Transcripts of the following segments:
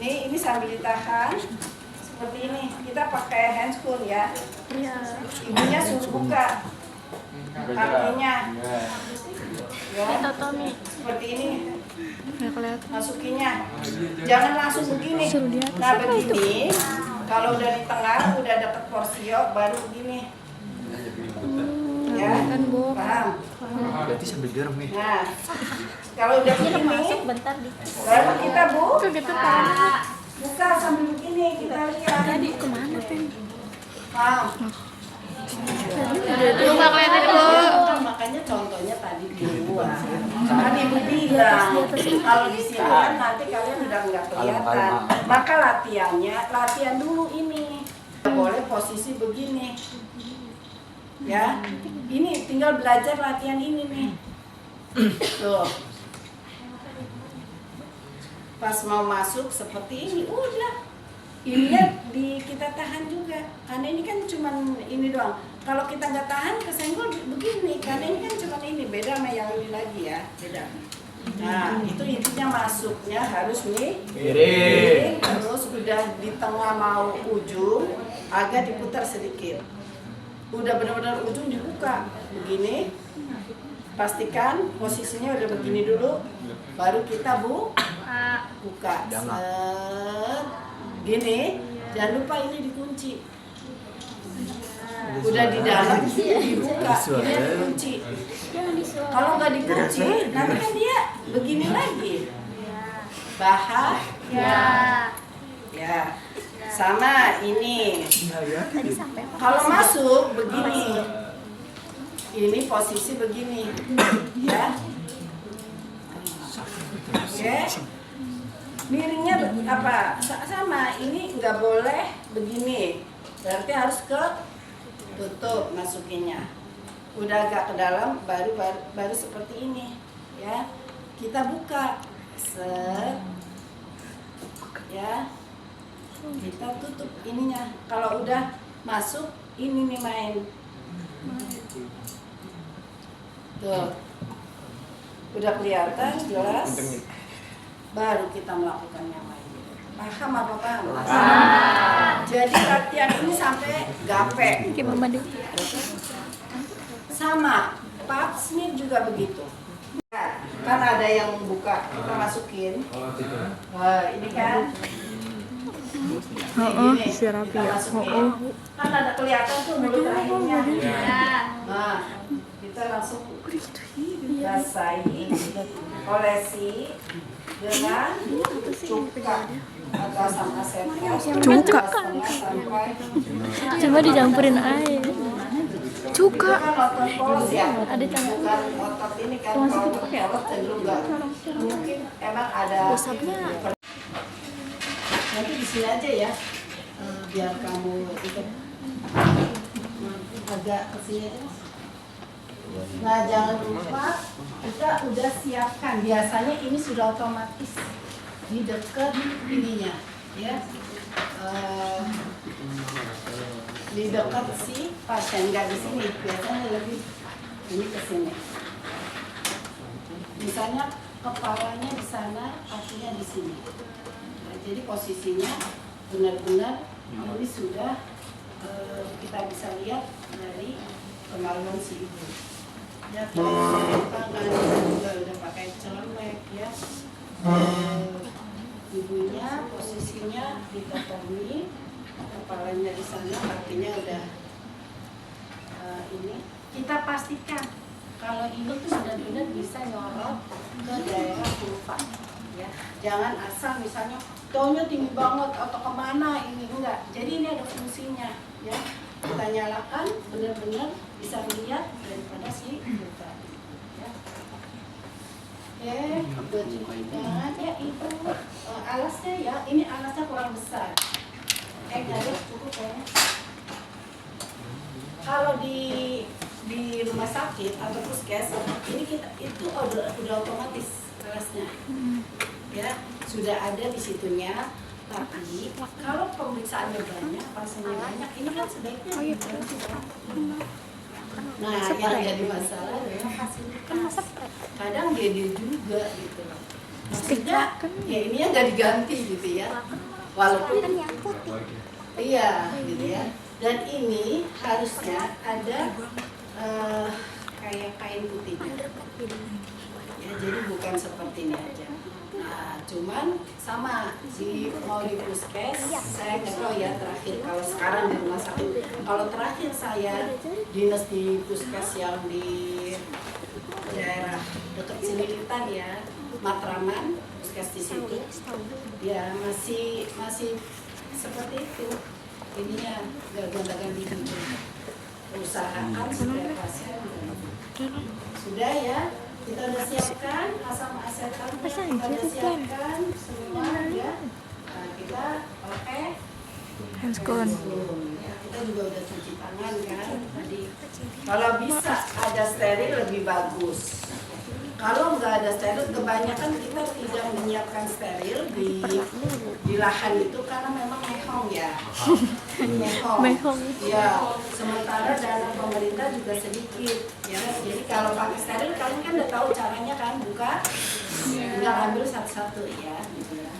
Ini sambil ditahan seperti ini. Kita pakai handscoon ya. Iya. Ibunya suruh buka kakinya. Ya, seperti ini. Nggak kelihatan. Masukinya. Jangan langsung begini. Nah begini. Kalau udah di tengah, udah deket porsio, baru begini. Ya, Kan Bu. paham? Berarti sambil direm nih. Nah, kalau udah begini, Bentar di. baru kita Kegetan. buka sambil begini, kita lihat. Tadi kemana Pen? Paham? Lu nggak kelihatan Bu. Makanya contohnya tadi di luar. Kan ibu bilang, kalau di sini kan nanti kalian udah nggak kelihatan. Maka latihan dulu ini. Boleh posisi begini. Ya, ini tinggal belajar latihan ini nih. Tuh. Pas mau masuk seperti ini, udah. Ininya kita tahan juga. Karena ini kan cuman ini doang. Kalau kita nggak tahan kesenggol begini. Karena ini kan cuman ini, beda sama yang ini lagi ya, beda. Nah, itu intinya masuknya harus nih. Miring. Terus udah di tengah mau ujung, agak diputar sedikit. Udah benar-benar ujung dibuka begini, pastikan posisinya udah begini dulu, baru kita buka. Set. Gini, jangan lupa ini dikunci. Udah di dalam dibuka, ini dikunci. Kalau nggak dikunci, nanti kan dia begini lagi. Ya. Sama ini. Kalau masuk begini, ini posisi begini, ya. Oke. Miringnya apa? Sama. Ini nggak boleh begini. Berarti harus ke tutup masukinnya. Udah agak ke dalam, baru seperti ini, ya. Kita buka, set, ya. Kita tutup ininya. Kalau udah masuk, ini nih main. Tuh. Udah kelihatan jelas. Baru kita melakukan yang lain. Paham apa paham? Jadi latihan ini sampai gape. Gimana deh? Sama. Pap smear juga begitu. Kan ada yang buka, kita masukin. Ini kan. Ini, si rapi kita ya. masukin. Kan ada kelihatan tuh mulut rahimnya. Nah, kita langsung basahi, olesi dengan cuka atau sama Cuka. sampai Coba dijampurin air. Cuka. kan otot polos ya. Ada tangan. Bukan otot ini kan kalau polos cenderung enggak. Mungkin emang ada nanti di sini aja ya, biar kamu ikut agak kesini aja. Nah jangan lupa kita udah siapkan, biasanya ini sudah otomatis di dekat ininya ya, di dekat si pasien, nggak di sini, biasanya lebih ini ke sini. Misalnya kepalanya di sana, kakinya di sini. Jadi posisinya benar-benar ini sudah kita bisa lihat dari kemaluan si ibu. Ya, tangan juga udah pakai celemek ya. Ibunya posisinya dikotomi, kepalanya di sana, kakinya udah ini. Kita pastikan kalau ibu tuh benar-benar bisa nyorot ke daerah vulva. Ya, jangan asal misalnya taunya tinggi banget atau kemana ini, enggak. Jadi ini ada fungsinya ya. Kita nyalakan benar-benar bisa melihat daripada si vulva ya. Oke, jangan ya ibu alasnya ya, ini alasnya kurang besar. Garis cukup kayaknya. Kalau di rumah sakit atau puskes ini kita itu udah otomatis alasnya. Ya, sudah ada di situnya. Tapi kalau pemeriksaannya banyak, pasiennya banyak, ini kan sebaiknya nah yang jadi masalah adalah fasilitas. Kadang gede juga gitu. Maksudnya ya ini ya nggak diganti gitu ya, walaupun iya gitu ya. Dan ini harusnya ada kayak kain putihnya ya, jadi bukan seperti ini aja. Nah, cuman sama mau di puskes, saya nggak tahu ya terakhir kalau sekarang di rumah sakit. Kalau terakhir saya dinas di puskes yang di daerah dekat Cililitan ya, Matraman, puskes di situ, ya masih seperti itu. Ininya gonta-ganti gitu. Usahakan supaya pasien sudah ya. Kita udah siapkan asam asetan, kita udah siapkan semua ya. Nah, kita pakai Handscoon. ya, kita juga udah cuci tangan kan tadi. Kalau bisa ada steril lebih bagus. Kalau nggak ada steril, kebanyakan kita tidak menyiapkan steril di lahan itu karena memang mehong ya. Mehong. Ya, sementara dana pemerintah juga sedikit ya. Jadi kalau pakai steril kalian kan udah tahu caranya kan, buka, tinggal ambil satu-satu ya. Gitu ya.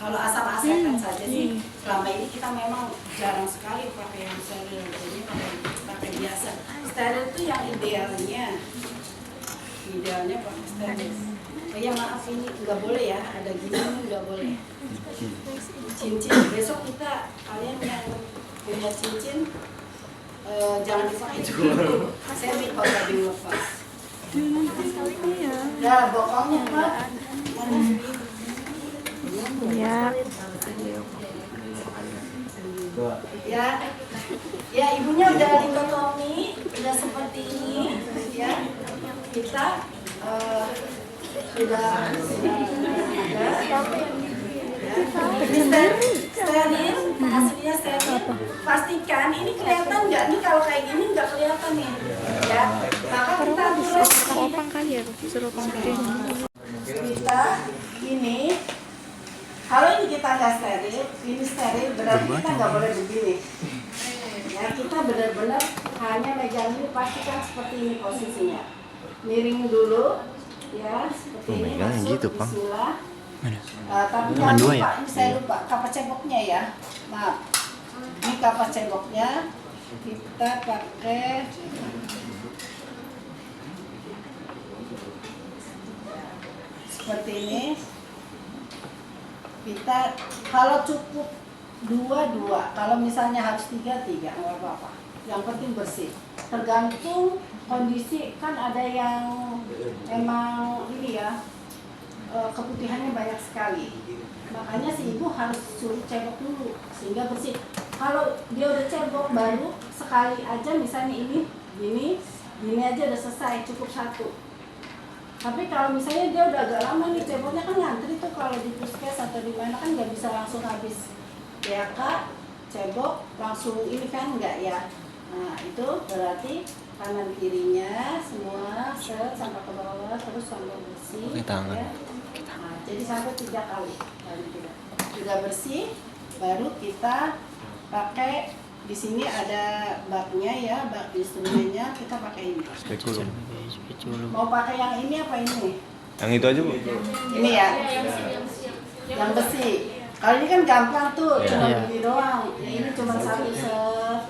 Kalau asam-asetan saja sih, selama ini kita memang jarang sekali pakai yang steril, jadi pakai biasa. Steril itu yang idealnya pakai steril. Oh ya maaf ini nggak boleh ya, ada gini nggak boleh. Cincin besok kita kalian yang punya cincin jangan dipakai dulu. Saya mikir tadi lepas. Ya bokongnya Pak. Ya. Ya ibunya udah likotomi, udah seperti ini ya. Kita sudah steril, hasilnya steril. Pastikan ini kelihatan nggak nih, kalau kayak gini nggak kelihatan nih ya. Maka kita tulis Opang kali ya, suruh opang gede. kita ini. Kalau ini kita nggak steril, ini steril, berarti kita nggak boleh begini. Ya, kita benar-benar hanya megang ini, pastikan seperti ini posisinya. Miring dulu, ya, seperti ini. Masuk, gitu, Pang. Bismillah. Mana? Tapi Tangan jangan dua lupa, ya? ini saya lupa, kapas ceboknya ya. Maaf. Ini kapas ceboknya, kita pakai seperti ini. Kita kalau cukup dua, kalau misalnya harus tiga nggak apa-apa. Yang penting bersih. Tergantung kondisi, kan ada yang emang ini ya keputihannya banyak sekali. Makanya si ibu harus suruh cebok dulu sehingga bersih. Kalau dia udah cebok baru sekali aja, misalnya ini gini aja udah selesai, cukup satu. Tapi kalau misalnya dia udah agak lama nih ceboknya, kan ngantri tuh kalau di puskes atau di mana kan nggak bisa langsung habis DAK cebok langsung ini kan enggak ya. Nah itu berarti kanan kirinya semua set sampai ke bawah terus sampai bersih. Pakai tangan. Ya. Nah, jadi sampai 3 kali baru kita sudah bersih, baru kita pakai di sini ada baknya ya, bak instrumennya kita pakai ini. Spekulum. Mau pakai yang ini apa ini? Yang itu aja, Bu. Ini ya, yang besi. Kalau ini kan gampang tuh, cuma gini doang. Ini cuma satu set,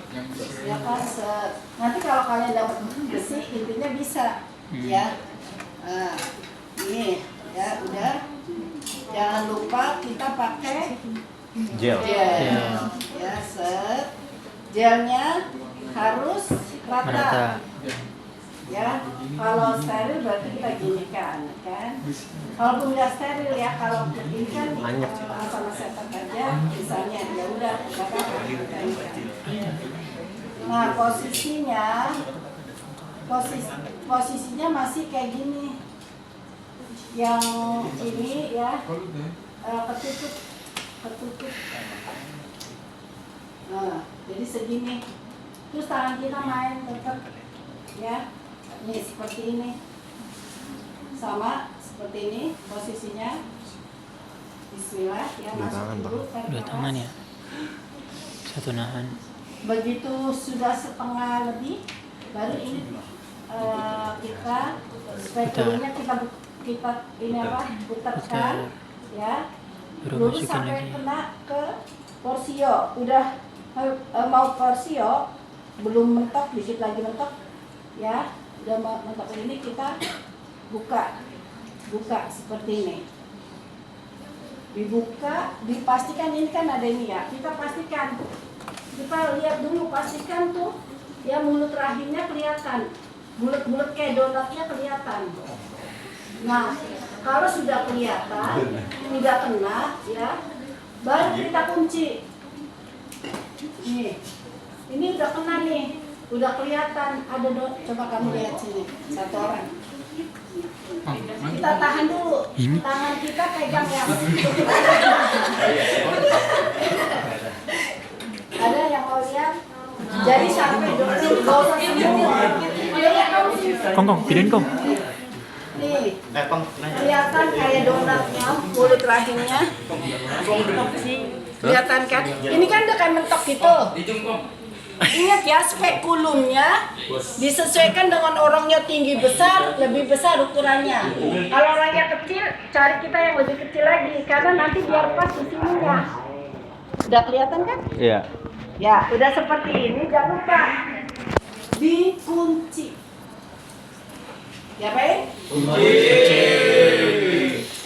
ya kan set. Nanti kalau kalian dapat besi, intinya bisa, ya. Nah, ini ya udah. Jangan lupa kita pakai Gel. ya set. Gelnya harus rata. Ya, kalau steril berarti kita ginikan, kan? Kalau nggak steril ya, kalau ini kan sama setan aja, misalnya ya udah, nggak apa-apa. Nah posisinya masih kayak gini, yang ini ya ketutup. Nah, jadi segini. Terus tangan kita main tetap ya. Nih seperti ini, sama seperti ini posisinya. Bismillah ya, masuk dulu. Dua tangan ya, satu nahan. Begitu sudah setengah lebih, baru ini kita spekulumnya kita ini apa putarkan ya, Baru lurus masukin sampai lagi. kena ke porsio. Udah mau porsio, belum mentok, dikit lagi mentok ya, udah mentok ini kita buka seperti ini. Dibuka, dipastikan ini kan ada ini ya. Kita pastikan, kita lihat dulu, pastikan tuh ya mulut rahimnya kelihatan, bulat-bulat kayak donatnya kelihatan. Nah, kalau sudah kelihatan, tidak kena ya, baru kita kunci. Nih, ini udah kena nih, udah kelihatan ada coba kamu lihat sini, satu orang. Kita tahan dulu, tangan kita pegang ya. Ada yang mau lihat? Jadi sampai dokter gak usah sembuh. Ya kamu sini. Kong, videoin Kong. Nih, kelihatan kayak donatnya, mulut rahimnya. Kelihatan kan? Ini kan udah kayak mentok gitu. Ingat ya, spekulumnya disesuaikan dengan orangnya tinggi besar, lebih besar ukurannya. Kalau orangnya kecil, cari kita yang lebih kecil lagi, karena nanti biar pas di sininya. Udah kelihatan kan? Iya. Ya, udah seperti ini, jangan lupa dikunci. Ya baik? Kunci.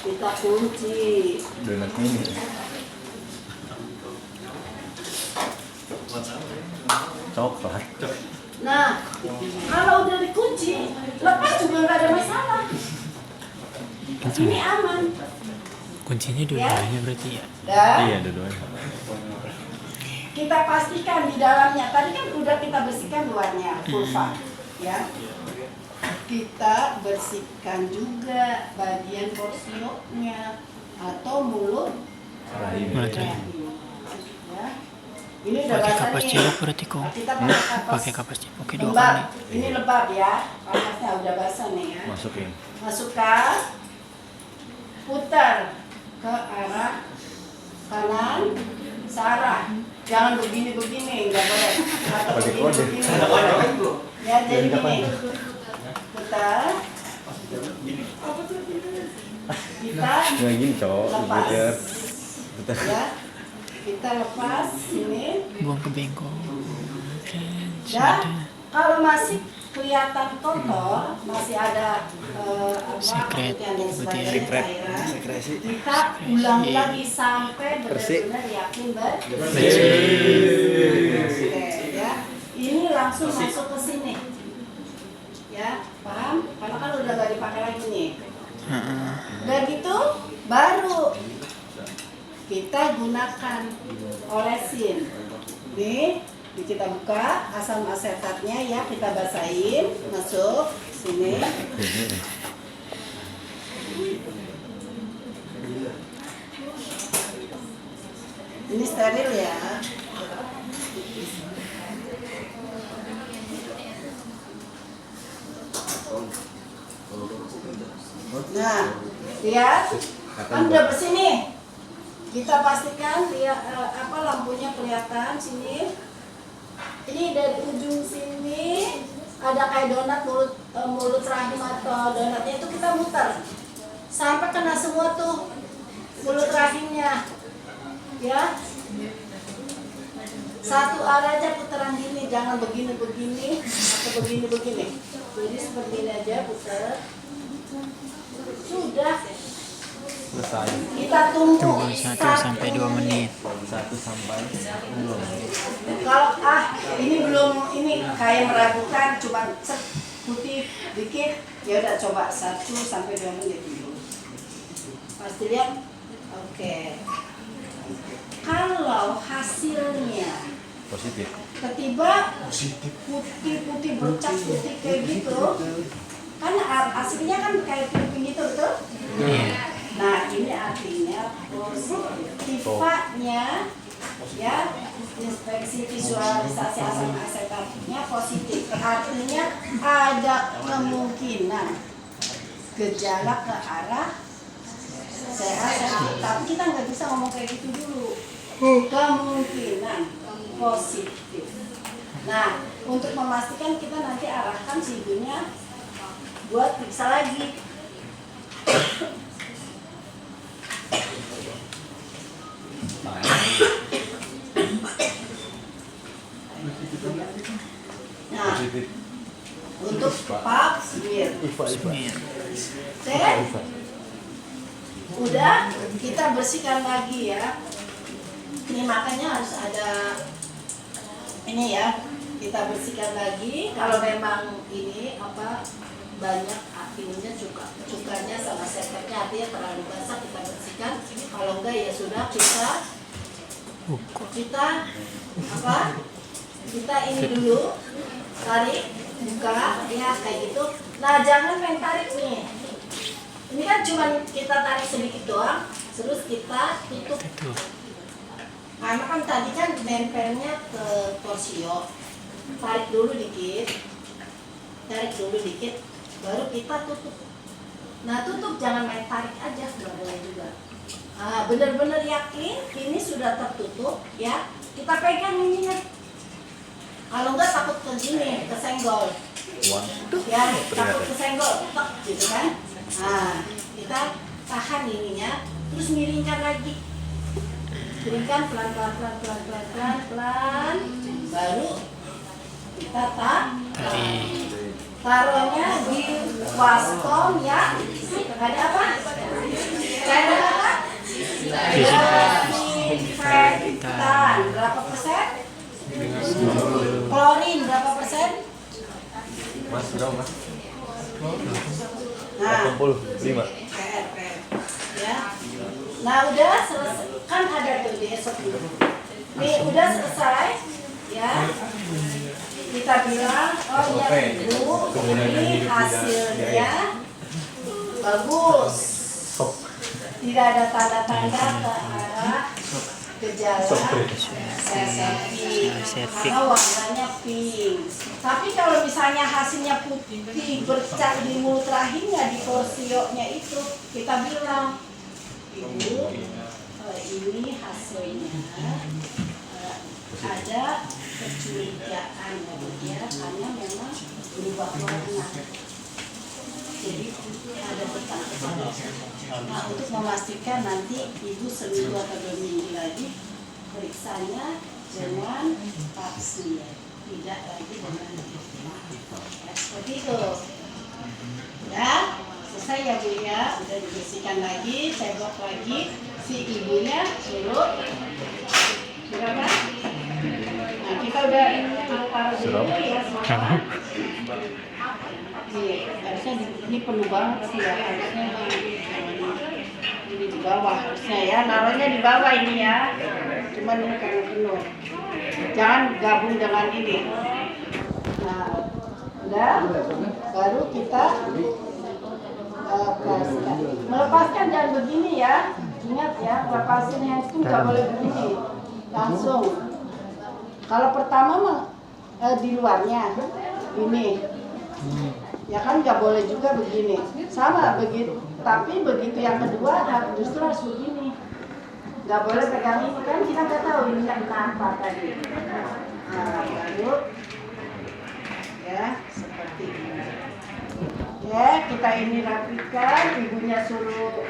Kita kunci. Donat ini. Coklat. Nah, kalau udah dikunci, lepas juga nggak ada masalah. Ini aman. Kuncinya dua-duanya berarti ya. Dan Iya, dua-duanya. kita pastikan di dalamnya. Tadi kan udah kita bersihkan luarnya, vulva, ya. Kita bersihkan juga bagian porsionya atau mulut Rahim. Mulut rahim. ya. Ini udah Pakai basah kapas nih. jeruk berarti Kong. Kita pakai kapas Pakai kapas jeruk. Oke, 2 lembab. kali. Ini lembab ya, kapasnya udah basah nih ya. Masukin. Masukkan, putar ke arah kanan, sarah. Jangan begini-begini, nggak boleh. Atau Pakai kode. begini. Ya, jadi gini. Putar. Kita Nggak gini, cowok. lepas. Putar. Ya, kita lepas sini. Buang ke bengkok. Dan kalau masih kelihatan kotor, masih ada Sekret, putih dan sebagainya, Sekret. cairan, Sekresi. kita ulang lagi sampai benar-benar yakin Bersih. Oke, ya. Ini langsung masuk ke sini. Ya, paham? Karena kan udah gak dipakai lagi nih. Udah gitu, baru kita gunakan olesin. Nih, kita buka asam asetatnya ya, kita basahin, masuk sini. Ini steril ya. Nah, lihat, kan udah bersih nih. Kita pastikan dia lampunya kelihatan sini. Ini dari ujung sini ada kayak donat mulut rahim atau donatnya itu kita muter sampai kena semua tuh mulut rahimnya, ya. Satu arah aja putaran gini, jangan begini-begini atau begini-begini. Jadi seperti ini aja putar. Sudah. Selesai. Kita tunggu Tunggu 1 sampai 2 menit. 1 sampai 2 menit. Kalau ini belum, ini kayak meragukan, cuma putih dikit, ya udah coba 1 sampai 2 menit dulu. Pasti lihat, oke. Kalau hasilnya Positif. ketiba putih bercak putih kayak gitu, kan aslinya kan kayak pink gitu, betul? Nah, ini artinya positif. Tipanya ya, inspeksi visualisasi asam asetatnya positif. Artinya ada kemungkinan gejala ke arah sehat. Tapi kita nggak bisa ngomong kayak gitu dulu. Kemungkinan positif. Nah, Untuk memastikan kita nanti arahkan si ibunya buat periksa lagi. Nah, Positif. untuk pap smear. Smear. Cek. Udah, kita bersihkan lagi ya. Ini makanya harus ada ini ya. Kita bersihkan lagi. Kalau memang ini apa banyak apinya cukanya sama setetnya artinya terlalu basah kita bersihkan. Kalau enggak ya sudah kita apa? Kita ini dulu tarik buka ya kayak gitu. Nah jangan main tarik nih. Ini kan cuma kita tarik sedikit doang, terus kita tutup. Karena kan tadi kan nempelnya ke torsio. Tarik dulu dikit, baru kita tutup. Nah tutup jangan main tarik aja, nggak boleh juga. Bener-bener yakin ini sudah tertutup ya, kita pegang ininya. Kalau nggak takut ke sini, kesenggol. Ya, takut kesenggol, tek, gitu kan. Nah, kita tahan ininya, terus miringkan lagi. Miringkan pelan-pelan, baru kita taruhnya di waskom ya. Ada apa? Ada apa? Disinfektan berapa persen? Klorin berapa persen? Mas, berapa mas? Nah, 85. ya. Nah udah selesai, kan ada tuh di esok dulu. Nih udah selesai, ya. Kita bilang, oh ya ibu, ini hasilnya bagus. Tidak ada tanda-tanda ke arah gejala septik karena warnanya pink. Tapi kalau misalnya hasilnya putih bercak di mulut rahimnya di torsionya itu, kita bilang ibu ini hasilnya ada kecurigaan ya karena memang berubah warna. Jadi ada betak. Nah untuk memastikan nanti ibu seminggu atau 2 minggu lagi periksanya dengan pap smear, tidak lagi dengan ya, seperti itu. Ya selesai ya bu ya, udah dibersihkan lagi, cebok lagi si ibunya surut. Berapa? Nah kita udah taruh dulu ya semua. Harusnya ini penuh banget sih ya, harusnya ini di bawah harusnya ya, naruhnya di bawah ini ya, cuman ini karena penuh, jangan gabung dengan ini. Nah udah, baru kita melepaskan jangan begini ya, ingat ya, lepasin handscoon nggak boleh begini langsung. Kalau pertama mah di luarnya ini ya kan nggak boleh juga begini, sama begitu. Tapi begitu yang kedua justru harus begini, nggak boleh pegang ini kan, kita nggak tahu ini apa tadi. Nah baru ya seperti ini ya, kita ini rapikan, ibunya suruh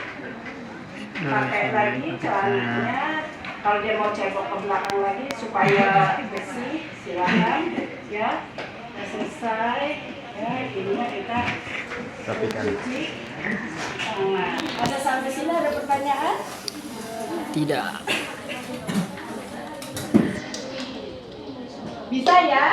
pakai lagi celananya. Kalau dia mau cebok ke belakang lagi supaya bersih, silakan ya. Udah selesai ya, ininya kita cuci. Nah, ada sampai sini ada pertanyaan? Tidak. Bisa ya?